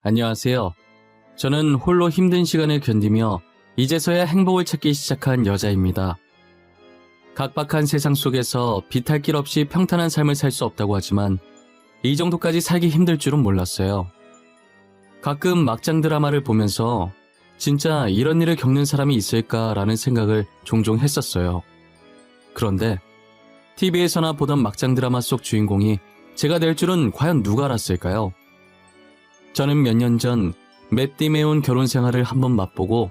안녕하세요. 저는 홀로 힘든 시간을 견디며 이제서야 행복을 찾기 시작한 여자입니다. 각박한 세상 속에서 비탈 길 없이 평탄한 삶을 살 수 없다고 하지만 이 정도까지 살기 힘들 줄은 몰랐어요. 가끔 막장 드라마를 보면서 진짜 이런 일을 겪는 사람이 있을까라는 생각을 종종 했었어요. 그런데 TV에서나 보던 막장 드라마 속 주인공이 제가 될 줄은 과연 누가 알았을까요? 저는 몇 년 전 맷 디메온 결혼 생활을 한번 맛보고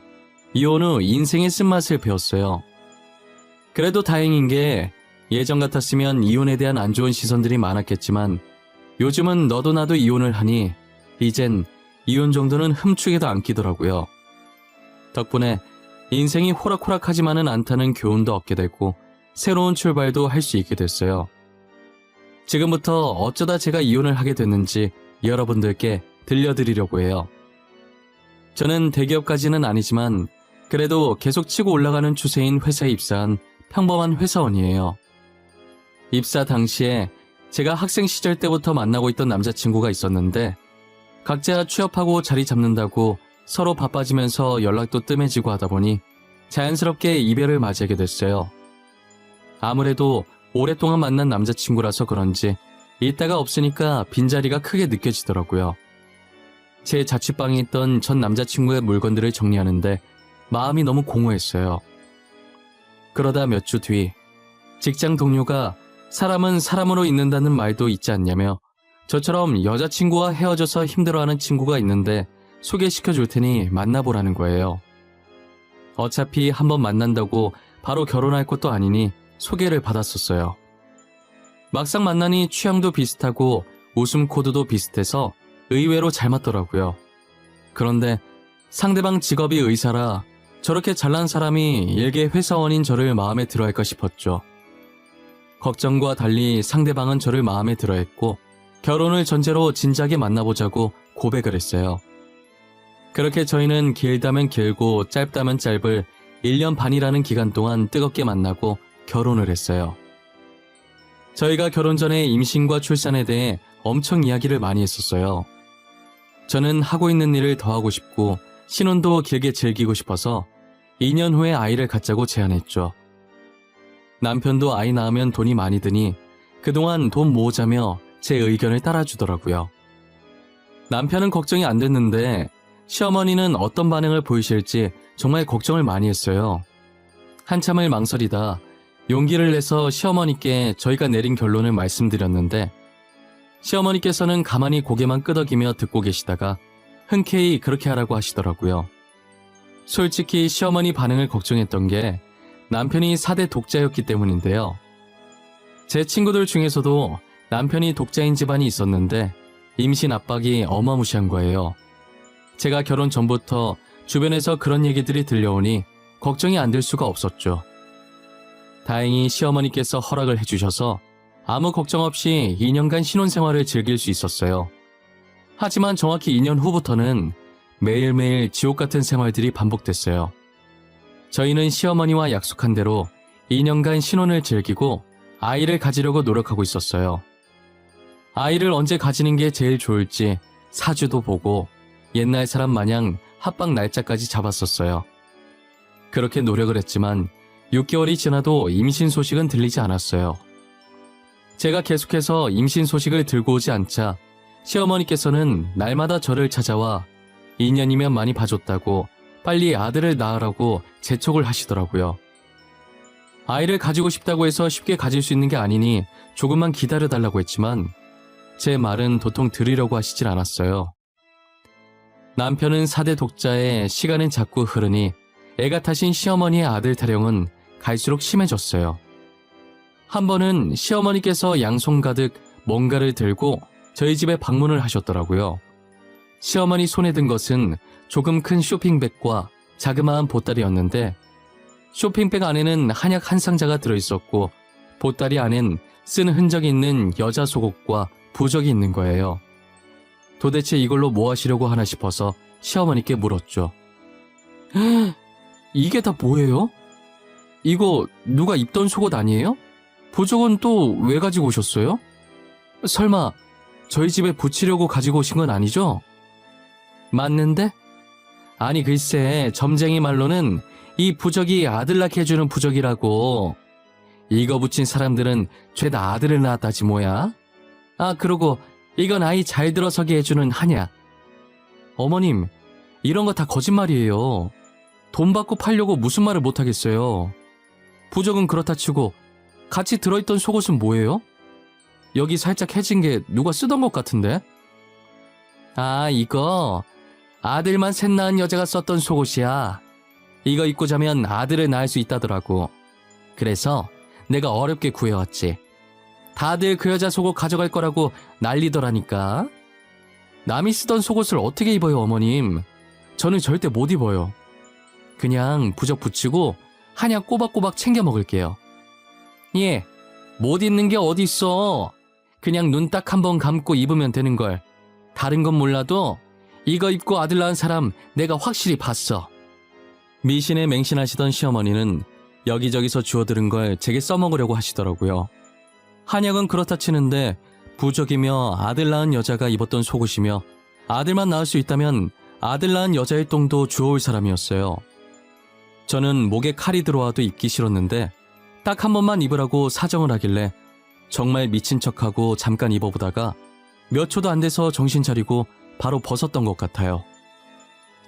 이혼 후 인생의 쓴맛을 배웠어요. 그래도 다행인 게 예전 같았으면 이혼에 대한 안 좋은 시선들이 많았겠지만 요즘은 너도 나도 이혼을 하니 이젠 이혼 정도는 흠축에도 안 끼더라고요. 덕분에 인생이 호락호락하지만은 않다는 교훈도 얻게 되고 새로운 출발도 할 수 있게 됐어요. 지금부터 어쩌다 제가 이혼을 하게 됐는지 여러분들께 들려드리려고 해요. 저는 대기업까지는 아니지만 그래도 계속 치고 올라가는 추세인 회사에 입사한 평범한 회사원이에요. 입사 당시에 제가 학생 시절 때부터 만나고 있던 남자친구가 있었는데 각자 취업하고 자리 잡는다고 서로 바빠지면서 연락도 뜸해지고 하다 보니 자연스럽게 이별을 맞이하게 됐어요. 아무래도 오랫동안 만난 남자친구라서 그런지 있다가 없으니까 빈자리가 크게 느껴지더라고요. 제 자취방에 있던 전 남자친구의 물건들을 정리하는데 마음이 너무 공허했어요. 그러다 몇 주 뒤 직장 동료가 사람은 사람으로 있는다는 말도 있지 않냐며 저처럼 여자친구와 헤어져서 힘들어하는 친구가 있는데 소개시켜 줄 테니 만나보라는 거예요. 어차피 한번 만난다고 바로 결혼할 것도 아니니 소개를 받았었어요. 막상 만나니 취향도 비슷하고 웃음 코드도 비슷해서 의외로 잘 맞더라고요. 그런데 상대방 직업이 의사라 저렇게 잘난 사람이 일개 회사원인 저를 마음에 들어할까 싶었죠. 걱정과 달리 상대방은 저를 마음에 들어했고 결혼을 전제로 진작에 만나보자고 고백을 했어요. 그렇게 저희는 길다면 길고 짧다면 짧을 1년 반이라는 기간 동안 뜨겁게 만나고 결혼을 했어요. 저희가 결혼 전에 임신과 출산에 대해 엄청 이야기를 많이 했었어요. 저는 하고 있는 일을 더 하고 싶고 신혼도 길게 즐기고 싶어서 2년 후에 아이를 갖자고 제안했죠. 남편도 아이 낳으면 돈이 많이 드니 그동안 돈 모으자며 제 의견을 따라주더라고요. 남편은 걱정이 안 됐는데 시어머니는 어떤 반응을 보이실지 정말 걱정을 많이 했어요. 한참을 망설이다 용기를 내서 시어머니께 저희가 내린 결론을 말씀드렸는데 시어머니께서는 가만히 고개만 끄덕이며 듣고 계시다가 흔쾌히 그렇게 하라고 하시더라고요. 솔직히 시어머니 반응을 걱정했던 게 남편이 4대 독자였기 때문인데요. 제 친구들 중에서도 남편이 독자인 집안이 있었는데 임신 압박이 어마무시한 거예요. 제가 결혼 전부터 주변에서 그런 얘기들이 들려오니 걱정이 안 될 수가 없었죠. 다행히 시어머니께서 허락을 해주셔서 아무 걱정 없이 2년간 신혼생활을 즐길 수 있었어요. 하지만 정확히 2년 후부터는 매일매일 지옥 같은 생활들이 반복됐어요. 저희는 시어머니와 약속한 대로 2년간 신혼을 즐기고 아이를 가지려고 노력하고 있었어요. 아이를 언제 가지는 게 제일 좋을지 사주도 보고 옛날 사람 마냥 합방 날짜까지 잡았었어요. 그렇게 노력을 했지만 6개월이 지나도 임신 소식은 들리지 않았어요. 제가 계속해서 임신 소식을 들고 오지 않자 시어머니께서는 날마다 저를 찾아와 2년이면 많이 봐줬다고 빨리 아들을 낳으라고 재촉을 하시더라고요. 아이를 가지고 싶다고 해서 쉽게 가질 수 있는 게 아니니 조금만 기다려달라고 했지만 제 말은 도통 들으려고 하시질 않았어요. 남편은 4대 독자에 시간은 자꾸 흐르니 애가 타신 시어머니의 아들 타령은 갈수록 심해졌어요. 한 번은 시어머니께서 양손 가득 뭔가를 들고 저희 집에 방문을 하셨더라고요. 시어머니 손에 든 것은 조금 큰 쇼핑백과 자그마한 보따리였는데 쇼핑백 안에는 한약 한 상자가 들어있었고 보따리 안엔 쓴 흔적이 있는 여자 속옷과 부적이 있는 거예요. 도대체 이걸로 뭐 하시려고 하나 싶어서 시어머니께 물었죠. 이게 다 뭐예요? 이거 누가 입던 속옷 아니에요? 부적은 또 왜 가지고 오셨어요? 설마 저희 집에 붙이려고 가지고 오신 건 아니죠? 맞는데? 아니 글쎄 점쟁이 말로는 이 부적이 아들 낳게 해주는 부적이라고. 이거 붙인 사람들은 죄다 아들을 낳았다지 뭐야? 아 그러고 이건 아이 잘 들어서게 해주는 한약. 어머님 이런 거 다 거짓말이에요. 돈 받고 팔려고 무슨 말을 못하겠어요. 부적은 그렇다 치고 같이 들어있던 속옷은 뭐예요? 여기 살짝 해진 게 누가 쓰던 것 같은데? 아 이거 아들만 셋 낳은 여자가 썼던 속옷이야. 이거 입고 자면 아들을 낳을 수 있다더라고. 그래서 내가 어렵게 구해왔지. 다들 그 여자 속옷 가져갈 거라고 난리더라니까. 남이 쓰던 속옷을 어떻게 입어요 어머님. 저는 절대 못 입어요. 그냥 부적 붙이고 한약 꼬박꼬박 챙겨 먹을게요. 예, 못 입는 게 어디 있어. 그냥 눈 딱 한 번 감고 입으면 되는 걸. 다른 건 몰라도 이거 입고 아들 낳은 사람 내가 확실히 봤어. 미신에 맹신하시던 시어머니는 여기저기서 주워들은 걸 제게 써먹으려고 하시더라고요. 한약은 그렇다 치는데 부적이며 아들 낳은 여자가 입었던 속옷이며 아들만 낳을 수 있다면 아들 낳은 여자의 똥도 주워올 사람이었어요. 저는 목에 칼이 들어와도 입기 싫었는데 딱 한 번만 입으라고 사정을 하길래 정말 미친 척하고 잠깐 입어보다가 몇 초도 안 돼서 정신 차리고 바로 벗었던 것 같아요.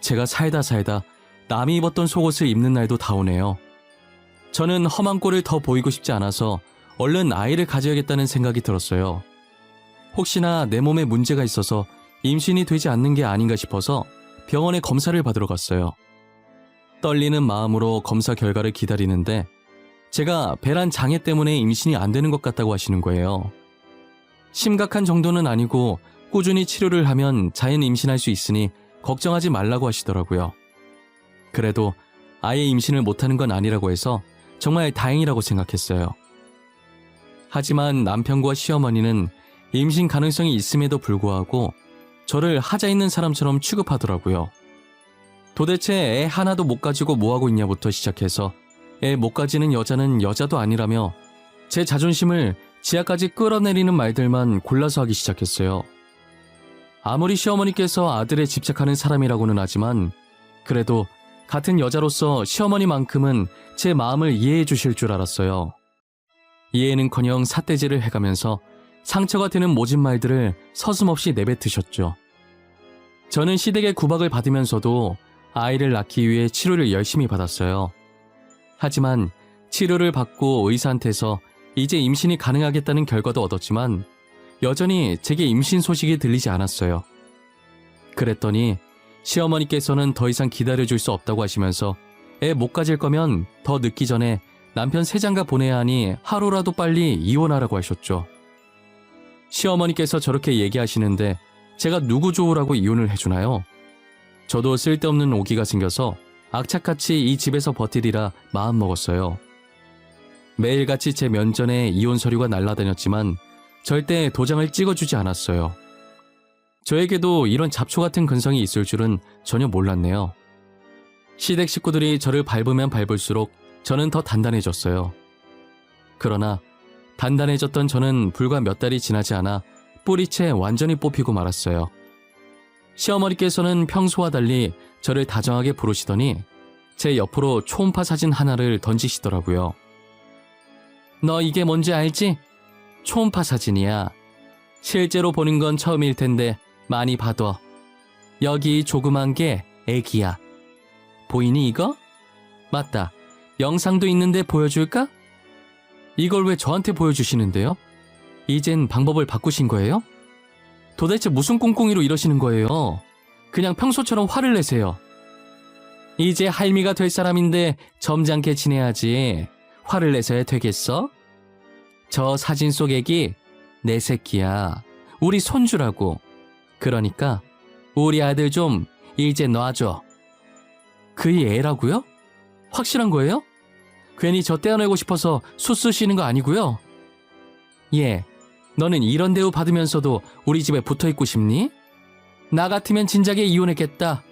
제가 살다 남이 입었던 속옷을 입는 날도 다 오네요. 저는 험한 꼴을 더 보이고 싶지 않아서 얼른 아이를 가져야겠다는 생각이 들었어요. 혹시나 내 몸에 문제가 있어서 임신이 되지 않는 게 아닌가 싶어서 병원에 검사를 받으러 갔어요. 떨리는 마음으로 검사 결과를 기다리는데 제가 배란 장애 때문에 임신이 안 되는 것 같다고 하시는 거예요. 심각한 정도는 아니고 꾸준히 치료를 하면 자연 임신할 수 있으니 걱정하지 말라고 하시더라고요. 그래도 아예 임신을 못하는 건 아니라고 해서 정말 다행이라고 생각했어요. 하지만 남편과 시어머니는 임신 가능성이 있음에도 불구하고 저를 하자 있는 사람처럼 취급하더라고요. 도대체 애 하나도 못 가지고 뭐하고 있냐부터 시작해서 애 못 가지는 여자는 여자도 아니라며 제 자존심을 지하까지 끌어내리는 말들만 골라서 하기 시작했어요. 아무리 시어머니께서 아들에 집착하는 사람이라고는 하지만 그래도 같은 여자로서 시어머니만큼은 제 마음을 이해해 주실 줄 알았어요. 이해는커녕 삿대질을 해가면서 상처가 되는 모진 말들을 서슴없이 내뱉으셨죠. 저는 시댁의 구박을 받으면서도 아이를 낳기 위해 치료를 열심히 받았어요. 하지만 치료를 받고 의사한테서 이제 임신이 가능하겠다는 결과도 얻었지만 여전히 제게 임신 소식이 들리지 않았어요. 그랬더니 시어머니께서는 더 이상 기다려줄 수 없다고 하시면서 애 못 가질 거면 더 늦기 전에 남편 세장가 보내야 하니 하루라도 빨리 이혼하라고 하셨죠. 시어머니께서 저렇게 얘기하시는데 제가 누구 좋으라고 이혼을 해주나요? 저도 쓸데없는 오기가 생겨서 악착같이 이 집에서 버티리라 마음먹었어요. 매일같이 제 면전에 이혼 서류가 날아다녔지만 절대 도장을 찍어주지 않았어요. 저에게도 이런 잡초 같은 근성이 있을 줄은 전혀 몰랐네요. 시댁 식구들이 저를 밟으면 밟을수록 저는 더 단단해졌어요. 그러나 단단해졌던 저는 불과 몇 달이 지나지 않아 뿌리채 완전히 뽑히고 말았어요. 시어머니께서는 평소와 달리 저를 다정하게 부르시더니 제 옆으로 초음파 사진 하나를 던지시더라고요. 너 이게 뭔지 알지? 초음파 사진이야. 실제로 보는 건 처음일 텐데 많이 봐둬. 여기 조그만 게 애기야. 보이니 이거? 맞다. 영상도 있는데 보여줄까? 이걸 왜 저한테 보여주시는데요? 이젠 방법을 바꾸신 거예요? 도대체 무슨 꿍꿍이로 이러시는 거예요? 그냥 평소처럼 화를 내세요. 이제 할미가 될 사람인데 점잖게 지내야지. 화를 내서야 되겠어? 저 사진 속 애기 내 새끼야. 우리 손주라고. 그러니까 우리 아들 좀 이제 놔줘. 그이 애라고요? 확실한 거예요? 괜히 저 떼어내고 싶어서 수 쓰시는 거 아니고요? 예, 너는 이런 대우 받으면서도 우리 집에 붙어있고 싶니? 나 같으면 진작에 이혼했겠다.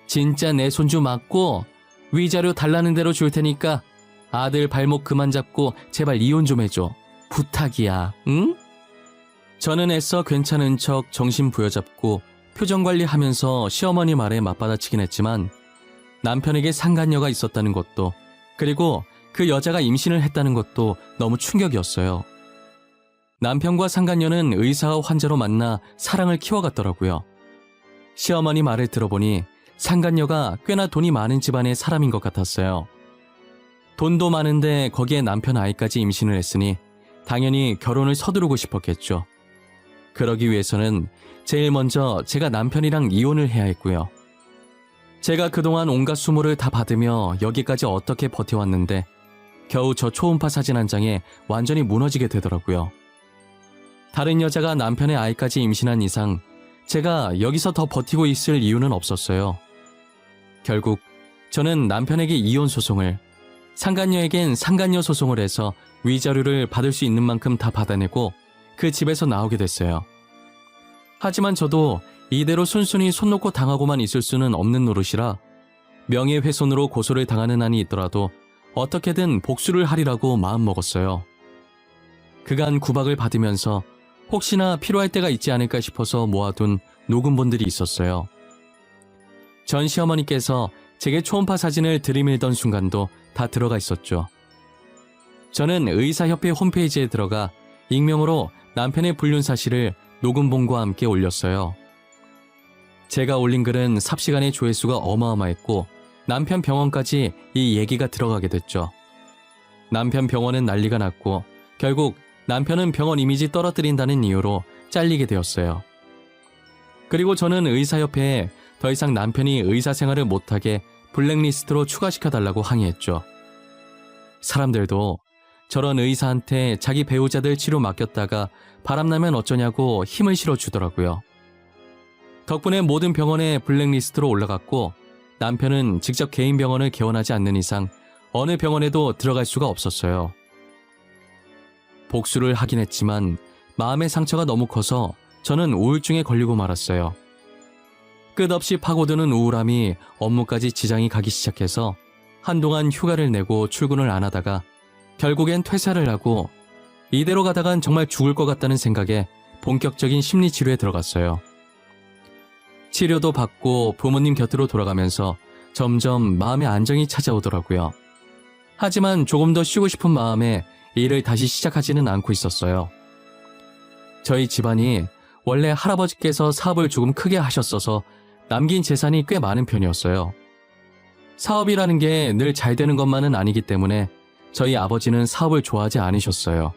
진짜 내 손주 맞고 위자료 달라는 대로 줄 테니까 아들 발목 그만 잡고 제발 이혼 좀 해줘. 부탁이야, 응? 저는 애써 괜찮은 척 정신 부여잡고 표정 관리하면서 시어머니 말에 맞받아치긴 했지만 남편에게 상간녀가 있었다는 것도, 그리고 그 여자가 임신을 했다는 것도 너무 충격이었어요. 남편과 상간녀는 의사와 환자로 만나 사랑을 키워갔더라고요. 시어머니 말을 들어보니 상간녀가 꽤나 돈이 많은 집안의 사람인 것 같았어요. 돈도 많은데 거기에 남편 아이까지 임신을 했으니 당연히 결혼을 서두르고 싶었겠죠. 그러기 위해서는 제일 먼저 제가 남편이랑 이혼을 해야 했고요. 제가 그동안 온갖 수모를 다 받으며 여기까지 어떻게 버텨왔는데 겨우 저 초음파 사진 한 장에 완전히 무너지게 되더라고요. 다른 여자가 남편의 아이까지 임신한 이상 제가 여기서 더 버티고 있을 이유는 없었어요. 결국 저는 남편에게 이혼 소송을, 상간녀에겐 상간녀 소송을 해서 위자료를 받을 수 있는 만큼 다 받아내고 그 집에서 나오게 됐어요. 하지만 저도 이대로 순순히 손 놓고 당하고만 있을 수는 없는 노릇이라 명예훼손으로 고소를 당하는 한이 있더라도 어떻게든 복수를 하리라고 마음먹었어요. 그간 구박을 받으면서 혹시나 필요할 때가 있지 않을까 싶어서 모아둔 녹음본들이 있었어요. 전 시어머니께서 제게 초음파 사진을 들이밀던 순간도 다 들어가 있었죠. 저는 의사협회 홈페이지에 들어가 익명으로 남편의 불륜 사실을 녹음본과 함께 올렸어요. 제가 올린 글은 삽시간에 조회수가 어마어마했고 남편 병원까지 이 얘기가 들어가게 됐죠. 남편 병원은 난리가 났고 결국 남편은 병원 이미지 떨어뜨린다는 이유로 잘리게 되었어요. 그리고 저는 의사협회에 더 이상 남편이 의사 생활을 못하게 블랙리스트로 추가시켜달라고 항의했죠. 사람들도 저런 의사한테 자기 배우자들 치료 맡겼다가 바람나면 어쩌냐고 힘을 실어주더라고요. 덕분에 모든 병원에 블랙리스트로 올라갔고 남편은 직접 개인 병원을 개원하지 않는 이상 어느 병원에도 들어갈 수가 없었어요. 복수를 하긴 했지만 마음의 상처가 너무 커서 저는 우울증에 걸리고 말았어요. 끝없이 파고드는 우울함이 업무까지 지장이 가기 시작해서 한동안 휴가를 내고 출근을 안 하다가 결국엔 퇴사를 하고 이대로 가다간 정말 죽을 것 같다는 생각에 본격적인 심리치료에 들어갔어요. 치료도 받고 부모님 곁으로 돌아가면서 점점 마음의 안정이 찾아오더라고요. 하지만 조금 더 쉬고 싶은 마음에 일을 다시 시작하지는 않고 있었어요. 저희 집안이 원래 할아버지께서 사업을 조금 크게 하셨어서 남긴 재산이 꽤 많은 편이었어요. 사업이라는 게 늘 잘 되는 것만은 아니기 때문에 저희 아버지는 사업을 좋아하지 않으셨어요.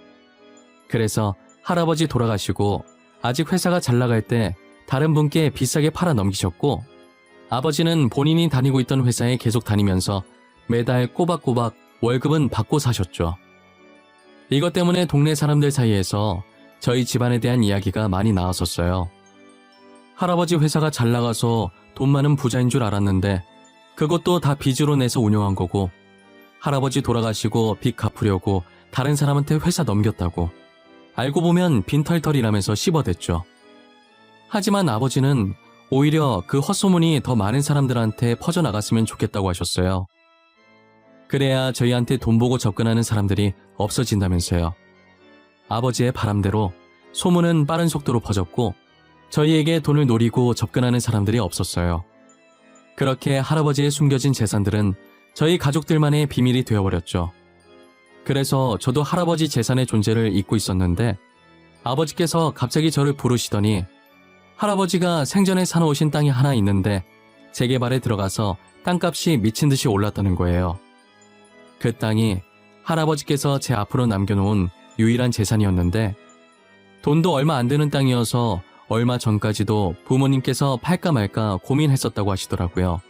그래서 할아버지 돌아가시고 아직 회사가 잘 나갈 때 다른 분께 비싸게 팔아 넘기셨고 아버지는 본인이 다니고 있던 회사에 계속 다니면서 매달 꼬박꼬박 월급은 받고 사셨죠. 이것 때문에 동네 사람들 사이에서 저희 집안에 대한 이야기가 많이 나왔었어요. 할아버지 회사가 잘 나가서 돈 많은 부자인 줄 알았는데 그것도 다 빚으로 내서 운영한 거고 할아버지 돌아가시고 빚 갚으려고 다른 사람한테 회사 넘겼다고 알고 보면 빈털털이라면서 씹어댔죠. 하지만 아버지는 오히려 그 헛소문이 더 많은 사람들한테 퍼져나갔으면 좋겠다고 하셨어요. 그래야 저희한테 돈 보고 접근하는 사람들이 없어진다면서요. 아버지의 바람대로 소문은 빠른 속도로 퍼졌고 저희에게 돈을 노리고 접근하는 사람들이 없었어요. 그렇게 할아버지의 숨겨진 재산들은 저희 가족들만의 비밀이 되어버렸죠. 그래서 저도 할아버지 재산의 존재를 잊고 있었는데 아버지께서 갑자기 저를 부르시더니 할아버지가 생전에 사놓으신 땅이 하나 있는데 재개발에 들어가서 땅값이 미친 듯이 올랐다는 거예요. 그 땅이 할아버지께서 제 앞으로 남겨놓은 유일한 재산이었는데 돈도 얼마 안 되는 땅이어서 얼마 전까지도 부모님께서 팔까 말까 고민했었다고 하시더라고요.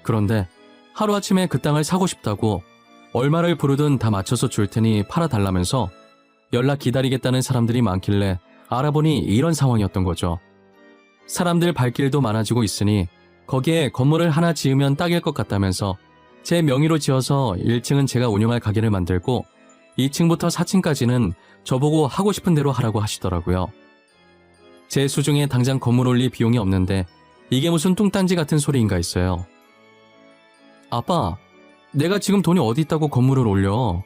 그런데 하루아침에 그 땅을 사고 싶다고 얼마를 부르든 다 맞춰서 줄 테니 팔아달라면서 연락 기다리겠다는 사람들이 많길래 알아보니 이런 상황이었던 거죠. 사람들 발길도 많아지고 있으니 거기에 건물을 하나 지으면 딱일 것 같다면서 제 명의로 지어서 1층은 제가 운영할 가게를 만들고 2층부터 4층까지는 저보고 하고 싶은 대로 하라고 하시더라고요. 제 수중에 당장 건물 올릴 비용이 없는데 이게 무슨 뚱딴지 같은 소리인가 했어요. 아빠, 내가 지금 돈이 어디 있다고 건물을 올려?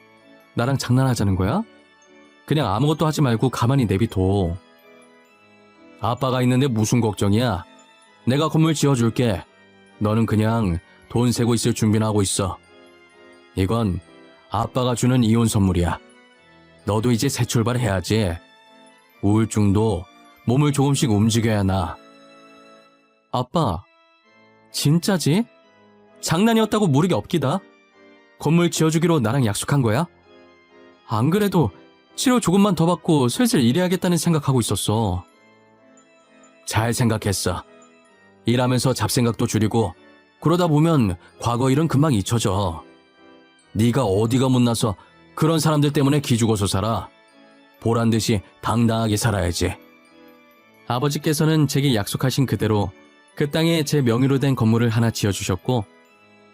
나랑 장난하자는 거야? 그냥 아무것도 하지 말고 가만히 내비둬. 아빠가 있는데 무슨 걱정이야? 내가 건물 지어줄게. 너는 그냥 돈 세고 있을 준비나 하고 있어. 이건 아빠가 주는 이혼 선물이야. 너도 이제 새 출발해야지. 우울증도 몸을 조금씩 움직여야 나. 아빠, 진짜지? 장난이었다고 모르게 없기다. 건물 지어주기로 나랑 약속한 거야? 안 그래도 치료 조금만 더 받고 슬슬 일해야겠다는 생각하고 있었어. 잘 생각했어. 일하면서 잡생각도 줄이고 그러다 보면 과거 일은 금방 잊혀져. 네가 어디가 못나서 그런 사람들 때문에 기죽어서 살아. 보란듯이 당당하게 살아야지. 아버지께서는 제게 약속하신 그대로 그 땅에 제 명의로 된 건물을 하나 지어주셨고,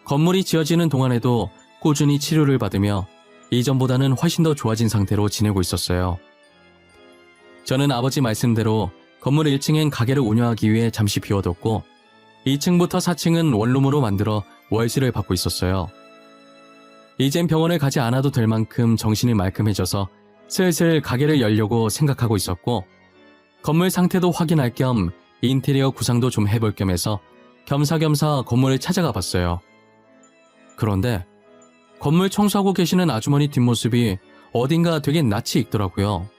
건물이 지어지는 동안에도 꾸준히 치료를 받으며 이전보다는 훨씬 더 좋아진 상태로 지내고 있었어요. 저는 아버지 말씀대로 건물 1층엔 가게를 운영하기 위해 잠시 비워뒀고 2층부터 4층은 원룸으로 만들어 월세를 받고 있었어요. 이젠 병원을 가지 않아도 될 만큼 정신이 말끔해져서 슬슬 가게를 열려고 생각하고 있었고, 건물 상태도 확인할 겸 인테리어 구상도 좀 해볼 겸 해서 겸사겸사 건물을 찾아가 봤어요. 그런데 건물 청소하고 계시는 아주머니 뒷모습이 어딘가 되게 낯이 익더라고요.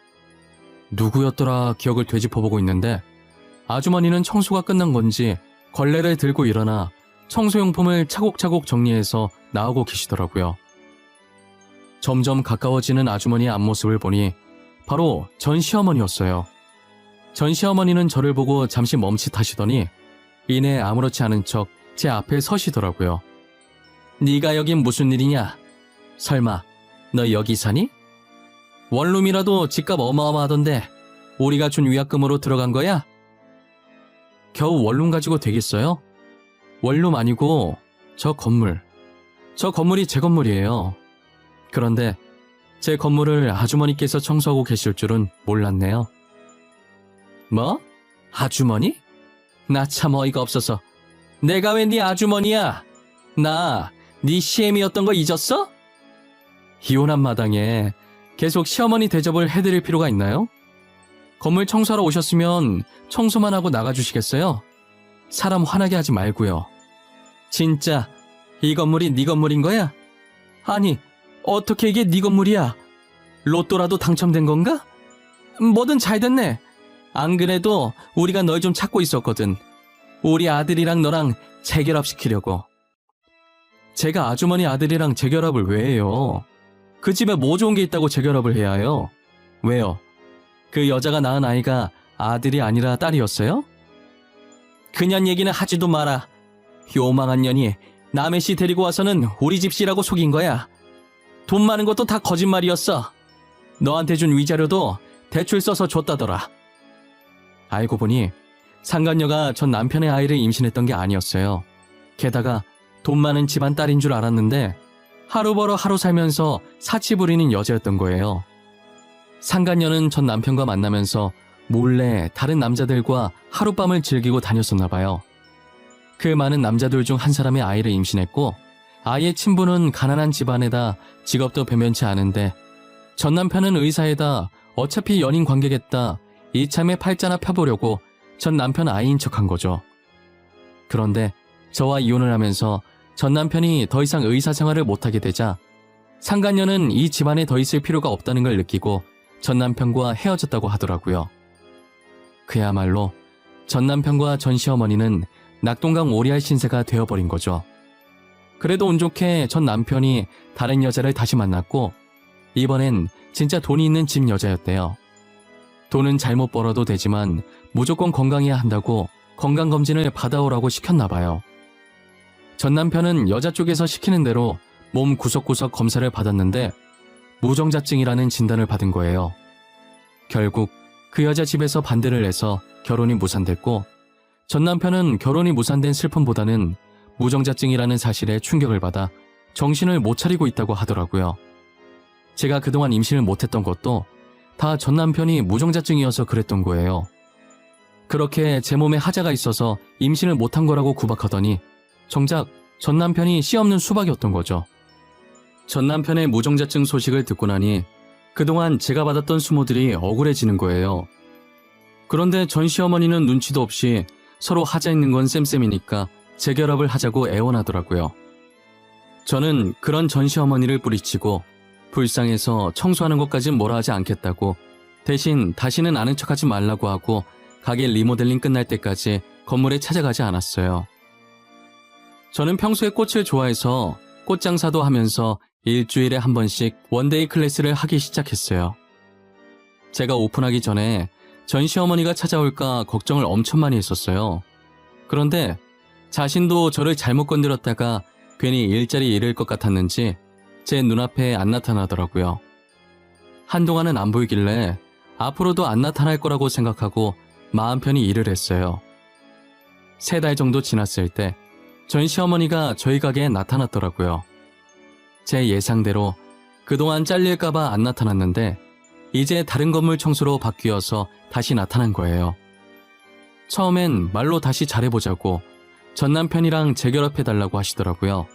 누구였더라 기억을 되짚어보고 있는데 아주머니는 청소가 끝난 건지 걸레를 들고 일어나 청소용품을 차곡차곡 정리해서 나오고 계시더라고요. 점점 가까워지는 아주머니의 앞모습을 보니 바로 전 시어머니였어요. 전 시어머니는 저를 보고 잠시 멈칫하시더니 이내 아무렇지 않은 척 제 앞에 서시더라고요. 네가 여긴 무슨 일이냐? 설마 너 여기 사니? 원룸이라도 집값 어마어마하던데 우리가 준 위약금으로 들어간 거야? 겨우 원룸 가지고 되겠어요? 원룸 아니고 저 건물이 제 건물이에요. 그런데 제 건물을 아주머니께서 청소하고 계실 줄은 몰랐네요. 뭐? 아주머니? 나 참 어이가 없어서. 내가 왜 네 아주머니야? 나 네 시엠이었던 거 잊었어? 이혼한 마당에 계속 시어머니 대접을 해드릴 필요가 있나요? 건물 청소하러 오셨으면 청소만 하고 나가주시겠어요? 사람 화나게 하지 말고요. 진짜 이 건물이 네 건물인 거야? 아니, 어떻게 이게 네 건물이야? 로또라도 당첨된 건가? 뭐든 잘 됐네. 안 그래도 우리가 널 좀 찾고 있었거든. 우리 아들이랑 너랑 재결합시키려고. 제가 아주머니 아들이랑 재결합을 왜 해요? 그 집에 뭐 좋은 게 있다고 재결합을 해야 해요? 왜요? 그 여자가 낳은 아이가 아들이 아니라 딸이었어요? 그년 얘기는 하지도 마라. 요망한 년이 남의 씨 데리고 와서는 우리 집 씨라고 속인 거야. 돈 많은 것도 다 거짓말이었어. 너한테 준 위자료도 대출 써서 줬다더라. 알고 보니 상간녀가 전 남편의 아이를 임신했던 게 아니었어요. 게다가 돈 많은 집안 딸인 줄 알았는데 하루 벌어 하루 살면서 사치 부리는 여자였던 거예요. 상간녀는 전 남편과 만나면서 몰래 다른 남자들과 하룻밤을 즐기고 다녔었나 봐요. 그 많은 남자들 중 한 사람의 아이를 임신했고 아이의 친부는 가난한 집안에다 직업도 변변치 않은데 전 남편은 의사에다 어차피 연인 관계겠다 이참에 팔자나 펴보려고 전 남편 아이인 척한 거죠. 그런데 저와 이혼을 하면서 전 남편이 더 이상 의사 생활을 못하게 되자 상간녀는 이 집안에 더 있을 필요가 없다는 걸 느끼고 전 남편과 헤어졌다고 하더라고요. 그야말로 전 남편과 전 시어머니는 낙동강 오리알 신세가 되어버린 거죠. 그래도 운 좋게 전 남편이 다른 여자를 다시 만났고 이번엔 진짜 돈이 있는 집 여자였대요. 돈은 잘못 벌어도 되지만 무조건 건강해야 한다고 건강검진을 받아오라고 시켰나 봐요. 전 남편은 여자 쪽에서 시키는 대로 몸 구석구석 검사를 받았는데 무정자증이라는 진단을 받은 거예요. 결국 그 여자 집에서 반대를 해서 결혼이 무산됐고 전 남편은 결혼이 무산된 슬픔보다는 무정자증이라는 사실에 충격을 받아 정신을 못 차리고 있다고 하더라고요. 제가 그동안 임신을 못했던 것도 다 전 남편이 무정자증이어서 그랬던 거예요. 그렇게 제 몸에 하자가 있어서 임신을 못한 거라고 구박하더니 정작 전 남편이 씨 없는 수박이었던 거죠. 전 남편의 무정자증 소식을 듣고 나니 그동안 제가 받았던 수모들이 억울해지는 거예요. 그런데 전 시어머니는 눈치도 없이 서로 하자 있는 건 쌤쌤이니까 재결합을 하자고 애원하더라고요. 저는 그런 전시어머니를 뿌리치고 불쌍해서 청소하는 것까진 뭐라 하지 않겠다고 대신 다시는 아는 척하지 말라고 하고 가게 리모델링 끝날 때까지 건물에 찾아가지 않았어요. 저는 평소에 꽃을 좋아해서 꽃장사도 하면서 일주일에 한 번씩 원데이 클래스를 하기 시작했어요. 제가 오픈하기 전에 전시어머니가 찾아올까 걱정을 엄청 많이 했었어요. 그런데 자신도 저를 잘못 건드렸다가 괜히 일자리 잃을 것 같았는지 제 눈앞에 안 나타나더라고요. 한동안은 안 보이길래 앞으로도 안 나타날 거라고 생각하고 마음 편히 일을 했어요. 3달 정도 지났을 때 전시어머니가 저희 가게에 나타났더라고요. 제 예상대로 그동안 잘릴까봐 안 나타났는데 이제 다른 건물 청소로 바뀌어서 다시 나타난 거예요. 처음엔 말로 다시 잘해보자고 전 남편이랑 재결합해달라고 하시더라고요.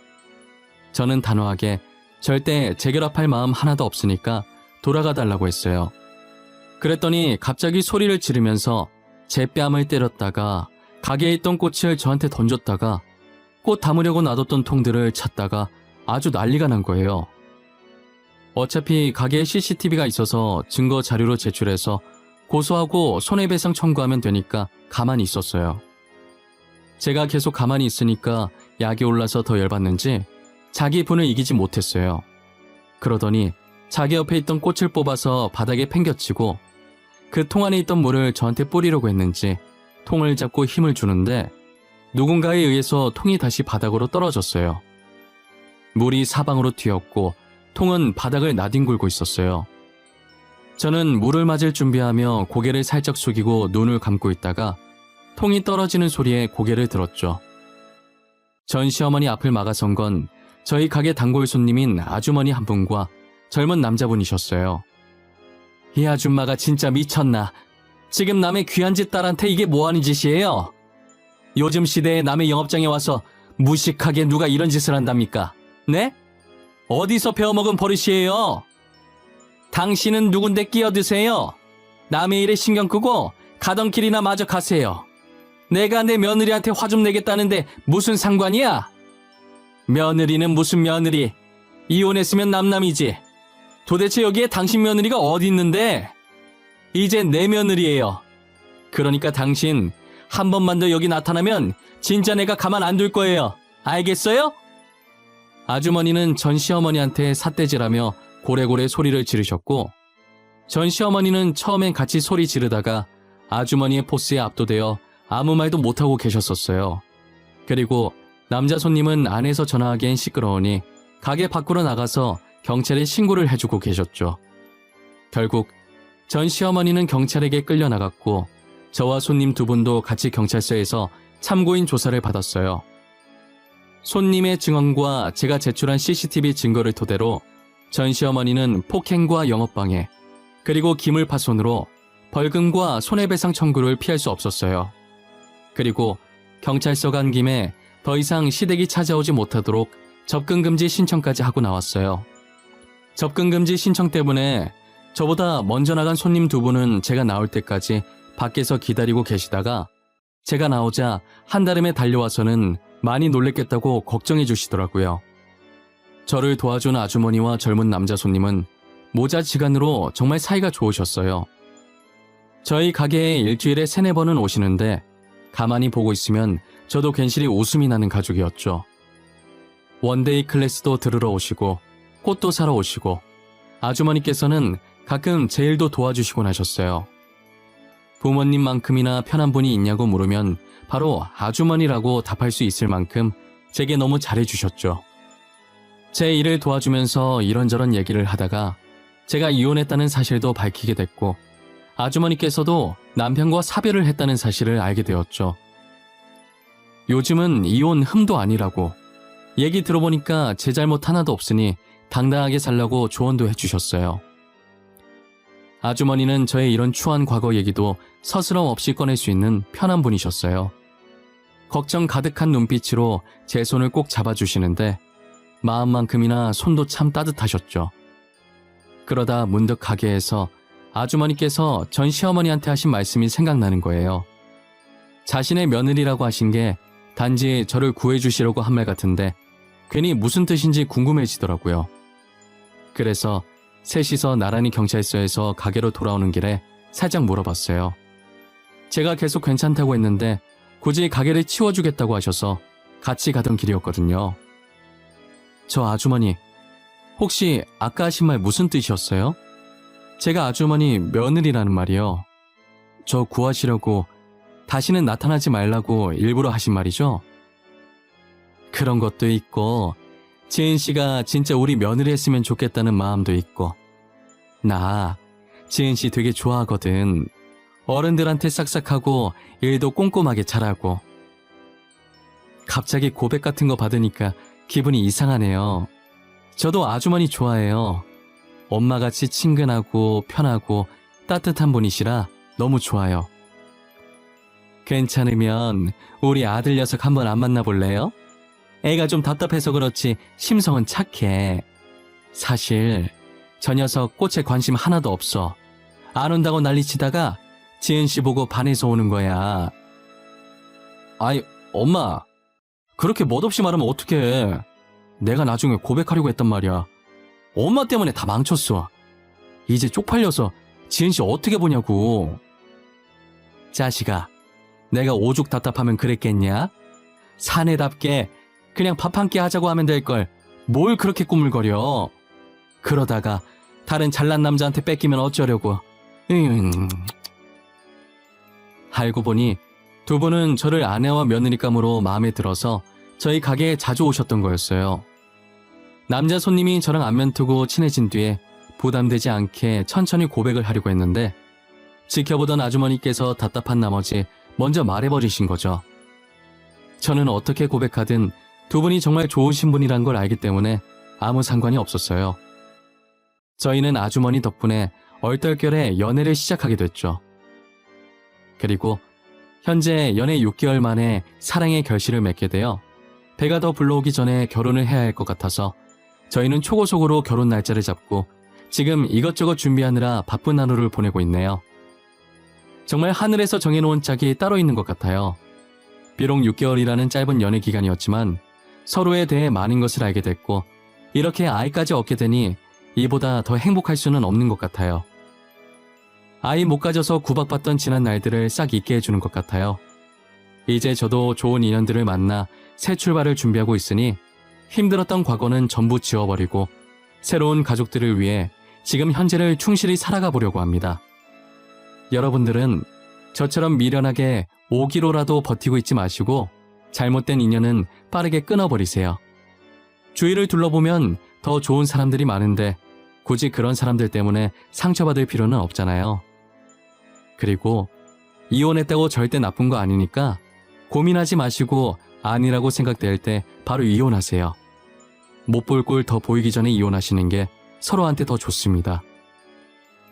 저는 단호하게 절대 재결합할 마음 하나도 없으니까 돌아가달라고 했어요. 그랬더니 갑자기 소리를 지르면서 제 뺨을 때렸다가 가게에 있던 꽃을 저한테 던졌다가 꽃 담으려고 놔뒀던 통들을 찾다가 아주 난리가 난 거예요. 어차피 가게에 CCTV가 있어서 증거 자료로 제출해서 고소하고 손해배상 청구하면 되니까 가만히 있었어요. 제가 계속 가만히 있으니까 약이 올라서 더 열받는지 자기 분을 이기지 못했어요. 그러더니 자기 옆에 있던 꽃을 뽑아서 바닥에 팽겨치고 그 통 안에 있던 물을 저한테 뿌리려고 했는지 통을 잡고 힘을 주는데 누군가에 의해서 통이 다시 바닥으로 떨어졌어요. 물이 사방으로 튀었고 통은 바닥을 나뒹굴고 있었어요. 저는 물을 맞을 준비하며 고개를 살짝 숙이고 눈을 감고 있다가 통이 떨어지는 소리에 고개를 들었죠. 전시어머니 앞을 막아선 건 저희 가게 단골 손님인 아주머니 한 분과 젊은 남자분이셨어요. 이 아줌마가 진짜 미쳤나. 지금 남의 귀한 집 딸한테 이게 뭐하는 짓이에요? 요즘 시대에 남의 영업장에 와서 무식하게 누가 이런 짓을 한답니까? 네? 어디서 배워먹은 버릇이에요? 당신은 누군데 끼어드세요? 남의 일에 신경 끄고 가던 길이나 마저 가세요. 내가 내 며느리한테 화 좀 내겠다는데 무슨 상관이야? 며느리는 무슨 며느리? 이혼했으면 남남이지. 도대체 여기에 당신 며느리가 어디 있는데? 이제 내 며느리예요. 그러니까 당신 한 번만 더 여기 나타나면 진짜 내가 가만 안 둘 거예요. 알겠어요? 아주머니는 전시어머니한테 삿대질하며 고래고래 소리를 지르셨고 전시어머니는 처음엔 같이 소리 지르다가 아주머니의 포스에 압도되어 아무 말도 못하고 계셨었어요. 그리고 남자 손님은 안에서 전화하기엔 시끄러우니 가게 밖으로 나가서 경찰에 신고를 해주고 계셨죠. 결국 전시어머니는 경찰에게 끌려나갔고 저와 손님 2분도 같이 경찰서에서 참고인 조사를 받았어요. 손님의 증언과 제가 제출한 CCTV 증거를 토대로 전시어머니는 폭행과 영업방해, 그리고 기물파손으로 벌금과 손해배상 청구를 피할 수 없었어요. 그리고 경찰서 간 김에 더 이상 시댁이 찾아오지 못하도록 접근금지 신청까지 하고 나왔어요. 접근금지 신청 때문에 저보다 먼저 나간 손님 2분은 제가 나올 때까지 밖에서 기다리고 계시다가 제가 나오자 한달음에 달려와서는 많이 놀랬겠다고 걱정해 주시더라고요. 저를 도와준 아주머니와 젊은 남자 손님은 모자지간으로 정말 사이가 좋으셨어요. 저희 가게에 일주일에 3-4번은 오시는데 가만히 보고 있으면 저도 괜시리 웃음이 나는 가족이었죠. 원데이 클래스도 들으러 오시고 꽃도 사러 오시고 아주머니께서는 가끔 제 일도 도와주시곤 하셨어요. 부모님만큼이나 편한 분이 있냐고 물으면 바로 아주머니라고 답할 수 있을 만큼 제게 너무 잘해주셨죠. 제 일을 도와주면서 이런저런 얘기를 하다가 제가 이혼했다는 사실도 밝히게 됐고 아주머니께서도 남편과 사별을 했다는 사실을 알게 되었죠. 요즘은 이혼 흠도 아니라고 얘기 들어보니까 제 잘못 하나도 없으니 당당하게 살라고 조언도 해주셨어요. 아주머니는 저의 이런 추한 과거 얘기도 서스럼 없이 꺼낼 수 있는 편한 분이셨어요. 걱정 가득한 눈빛으로 제 손을 꼭 잡아주시는데 마음만큼이나 손도 참 따뜻하셨죠. 그러다 문득 가게에서 아주머니께서 전 시어머니한테 하신 말씀이 생각나는 거예요. 자신의 며느리라고 하신 게 단지 저를 구해주시려고 한 말 같은데 괜히 무슨 뜻인지 궁금해지더라고요. 그래서 셋이서 나란히 경찰서에서 가게로 돌아오는 길에 살짝 물어봤어요. 제가 계속 괜찮다고 했는데 굳이 가게를 치워주겠다고 하셔서 같이 가던 길이었거든요. 저 아주머니, 혹시 아까 하신 말 무슨 뜻이었어요? 제가 아주머니 며느리라는 말이요. 저 구하시려고 다시는 나타나지 말라고 일부러 하신 말이죠? 그런 것도 있고 지은 씨가 진짜 우리 며느리 했으면 좋겠다는 마음도 있고 나 지은 씨 되게 좋아하거든. 어른들한테 싹싹하고 일도 꼼꼼하게 잘하고. 갑자기 고백 같은 거 받으니까 기분이 이상하네요. 저도 아주머니 좋아해요. 엄마같이 친근하고 편하고 따뜻한 분이시라 너무 좋아요. 괜찮으면 우리 아들 녀석 한번 안 만나볼래요? 애가 좀 답답해서 그렇지 심성은 착해. 사실 저 녀석 꽃에 관심 하나도 없어. 안 온다고 난리치다가 지은 씨 보고 반해서 오는 거야. 아이, 엄마. 그렇게 멋없이 말하면 어떡해. 내가 나중에 고백하려고 했단 말이야. 엄마 때문에 다 망쳤어. 이제 쪽팔려서 지은 씨 어떻게 보냐고. 자식아, 내가 오죽 답답하면 그랬겠냐? 사내답게 그냥 밥 한 끼 하자고 하면 될걸 뭘 그렇게 꾸물거려. 그러다가 다른 잘난 남자한테 뺏기면 어쩌려고. 알고 보니 두 분은 저를 아내와 며느리감으로 마음에 들어서 저희 가게에 자주 오셨던 거였어요. 남자 손님이 저랑 안면 트고 친해진 뒤에 부담되지 않게 천천히 고백을 하려고 했는데 지켜보던 아주머니께서 답답한 나머지 먼저 말해버리신 거죠. 저는 어떻게 고백하든 두 분이 정말 좋으신 분이란 걸 알기 때문에 아무 상관이 없었어요. 저희는 아주머니 덕분에 얼떨결에 연애를 시작하게 됐죠. 그리고 현재 연애 6개월 만에 사랑의 결실을 맺게 되어 배가 더 불러오기 전에 결혼을 해야 할 것 같아서 저희는 초고속으로 결혼 날짜를 잡고 지금 이것저것 준비하느라 바쁜 하루를 보내고 있네요. 정말 하늘에서 정해놓은 짝이 따로 있는 것 같아요. 비록 6개월이라는 짧은 연애 기간이었지만 서로에 대해 많은 것을 알게 됐고 이렇게 아이까지 얻게 되니 이보다 더 행복할 수는 없는 것 같아요. 아이 못 가져서 구박받던 지난 날들을 싹 잊게 해주는 것 같아요. 이제 저도 좋은 인연들을 만나 새 출발을 준비하고 있으니 힘들었던 과거는 전부 지워버리고 새로운 가족들을 위해 지금 현재를 충실히 살아가 보려고 합니다. 여러분들은 저처럼 미련하게 5기로라도 버티고 있지 마시고 잘못된 인연은 빠르게 끊어버리세요. 주위를 둘러보면 더 좋은 사람들이 많은데 굳이 그런 사람들 때문에 상처받을 필요는 없잖아요. 그리고 이혼했다고 절대 나쁜 거 아니니까 고민하지 마시고 아니라고 생각될 때 바로 이혼하세요. 못 볼 꼴 더 보이기 전에 이혼하시는 게 서로한테 더 좋습니다.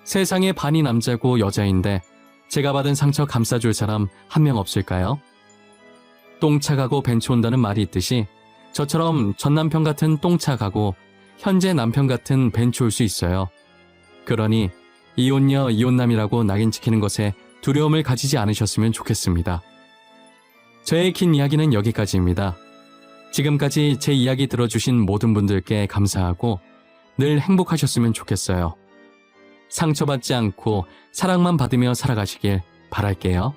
세상에 반이 남자고 여자인데 제가 받은 상처 감싸줄 사람 한 명 없을까요? 똥차 가고 벤츠 온다는 말이 있듯이 저처럼 전남편 같은 똥차 가고 현재 남편 같은 벤츠 올 수 있어요. 그러니 이혼녀 이혼남이라고 낙인 찍히는 것에 두려움을 가지지 않으셨으면 좋겠습니다. 저의 긴 이야기는 여기까지입니다. 지금까지 제 이야기 들어주신 모든 분들께 감사하고 늘 행복하셨으면 좋겠어요. 상처받지 않고 사랑만 받으며 살아가시길 바랄게요.